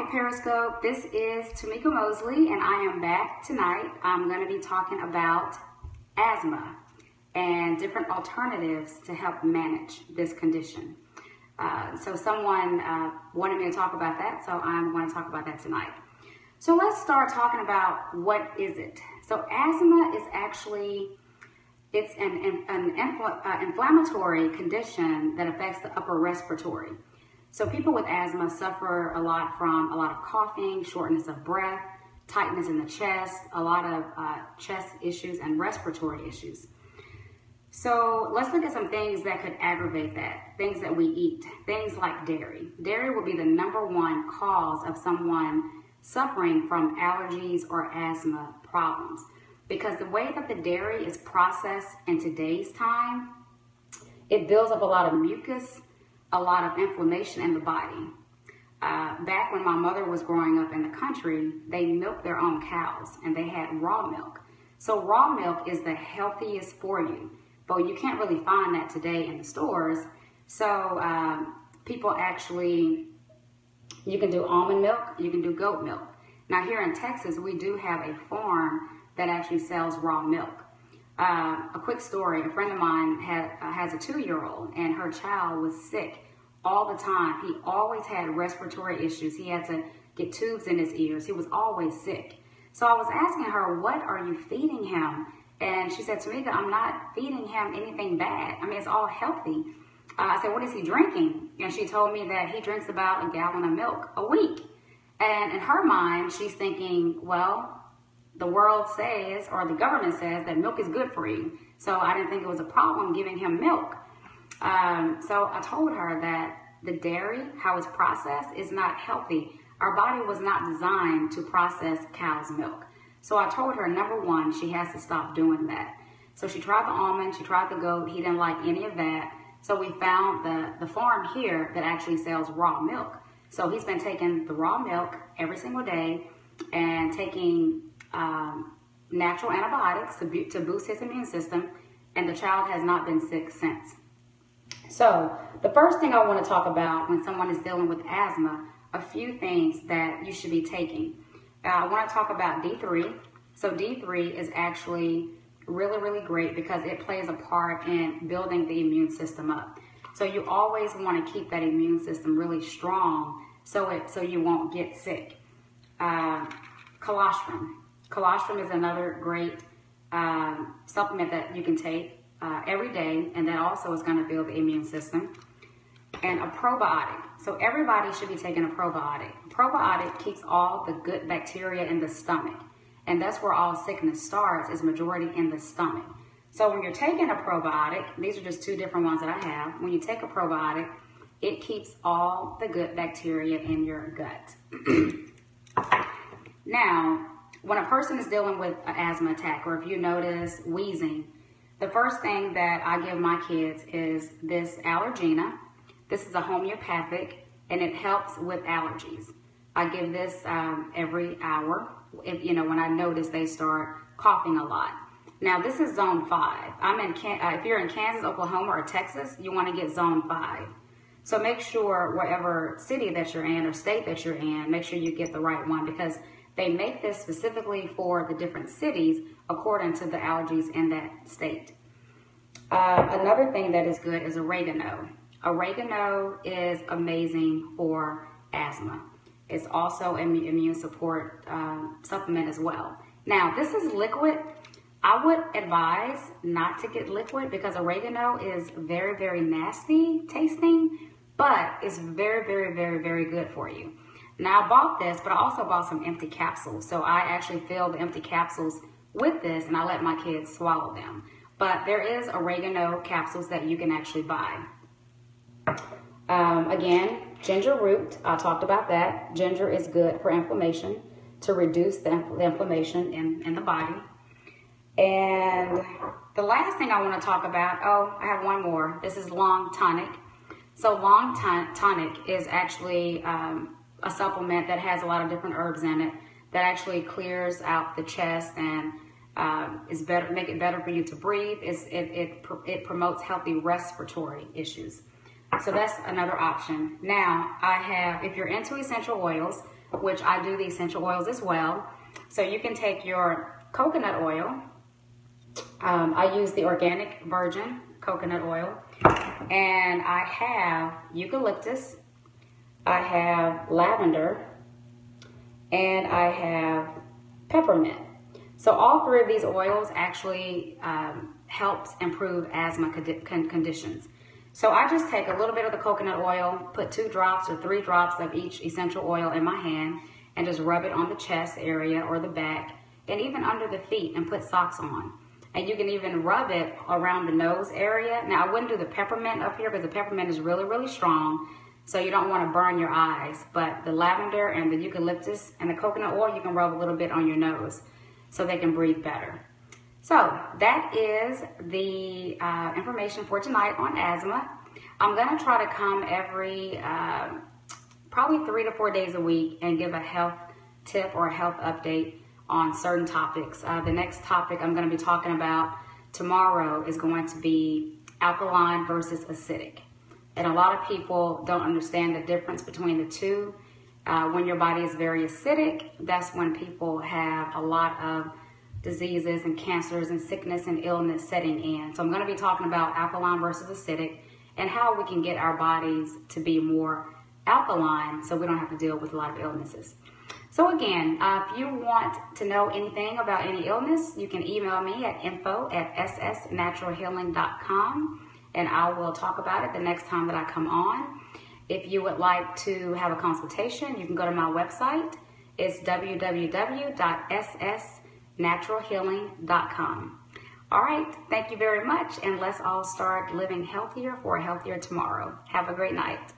Hey Periscope, this is Tamika Mosley and I am back tonight. I'm going to be talking about asthma and different alternatives to help manage this condition. So someone wanted me to talk about that, so I'm going to talk about that tonight. So let's start talking about what is it. So asthma is actually, it's an inflammatory condition that affects the upper respiratory. So people with asthma suffer a lot from a lot of coughing, shortness of breath, tightness in the chest, a lot of chest issues and respiratory issues. So let's look at some things that could aggravate that, things that we eat, things like dairy. Dairy will be the #1 cause of someone suffering from allergies or asthma problems, because the way that the dairy is processed in today's time, it builds up a lot of mucus, a lot of inflammation in the body. Back when my mother was growing up in the country, they milked their own cows and they had raw milk. So raw milk is the healthiest for you, but you can't really find that today in the stores. So people actually, you can do almond milk, you can do goat milk. Now here in Texas, we do have a farm that actually sells raw milk. A quick story, a friend of mine has a 2-year-old and her child was sick all the time. He always had respiratory issues. He had to get tubes in his ears. He was always sick. So I was asking her, what are you feeding him? And she said, Tamika, I'm not feeding him anything bad. I mean, it's all healthy. I said, what is he drinking? And she told me that he drinks about a gallon of milk a week. And in her mind, she's thinking, well, the world says, or the government says, that milk is good for you. So I didn't think it was a problem giving him milk. So I told her that the dairy, how it's processed, is not healthy. Our body was not designed to process cow's milk. So I told her, #1, she has to stop doing that. So she tried the almond, she tried the goat. He didn't like any of that. So we found the farm here that actually sells raw milk. So he's been taking the raw milk every single day and taking natural antibiotics to boost his immune system, and the child has not been sick since. So the first thing I want to talk about when someone is dealing with asthma, a few things that you should be taking. I want to talk about D3. So D3 is actually really, really great because it plays a part in building the immune system up. So you always want to keep that immune system really strong so you won't get sick. Colostrum. Colostrum is another great supplement that you can take every day, and that also is going to build the immune system. And a probiotic. So everybody should be taking a probiotic. Probiotic keeps all the good bacteria in the stomach, and that's where all sickness starts, is majority in the stomach. So when you're taking a probiotic, these are just 2 different ones that I have. When you take a probiotic, it keeps all the good bacteria in your gut. Now, when a person is dealing with an asthma attack, or if you notice wheezing, the first thing that I give my kids is this Allergena. This is a homeopathic, and it helps with allergies. I give this every hour, when I notice they start coughing a lot. Now, this is zone 5. If you're in Kansas, Oklahoma, or Texas, you want to get zone 5. So make sure wherever city that you're in or state that you're in, make sure you get the right one, because they make this specifically for the different cities according to the allergies in that state. Another thing that is good is oregano. Oregano is amazing for asthma. It's also an immune support supplement as well. Now, this is liquid. I would advise not to get liquid because oregano is very, very nasty tasting, but it's very, very, very, very good for you. Now, I bought this, but I also bought some empty capsules. So I actually fill the empty capsules with this, and I let my kids swallow them. But there is oregano capsules that you can actually buy. Again, ginger root, I talked about that. Ginger is good for inflammation, to reduce the inflammation in the body. And the last thing I want to talk about, I have one more. This is long tonic. So long tonic is actually a supplement that has a lot of different herbs in it that actually clears out the chest and make it better for you to breathe. It promotes healthy respiratory issues. So that's another option. Now, if you're into essential oils, which I do the essential oils as well. So you can take your coconut oil. I use the organic virgin coconut oil, and I have eucalyptus, I have lavender, and I have peppermint. So all three of these oils actually helps improve asthma conditions. So I just take a little bit of the coconut oil, put 2 drops or 3 drops of each essential oil in my hand, and just rub it on the chest area or the back, and even under the feet, and put socks on. And you can even rub it around the nose area. Now I wouldn't do the peppermint up here because the peppermint is really, really strong, so you don't want to burn your eyes. But the lavender and the eucalyptus and the coconut oil, you can rub a little bit on your nose so they can breathe better. So that is the information for tonight on asthma. I'm going to try to come every probably 3 to 4 days a week and give a health tip or a health update on certain topics. The next topic I'm going to be talking about tomorrow is going to be alkaline versus acidic. And a lot of people don't understand the difference between the two. When your body is very acidic, that's when people have a lot of diseases and cancers and sickness and illness setting in. So I'm going to be talking about alkaline versus acidic and how we can get our bodies to be more alkaline so we don't have to deal with a lot of illnesses. So again, if you want to know anything about any illness, you can email me at info@ssnaturalhealing.com, and I will talk about it the next time that I come on. If you would like to have a consultation, you can go to my website. It's www.ssnaturalhealing.com. All right, thank you very much, and let's all start living healthier for a healthier tomorrow. Have a great night.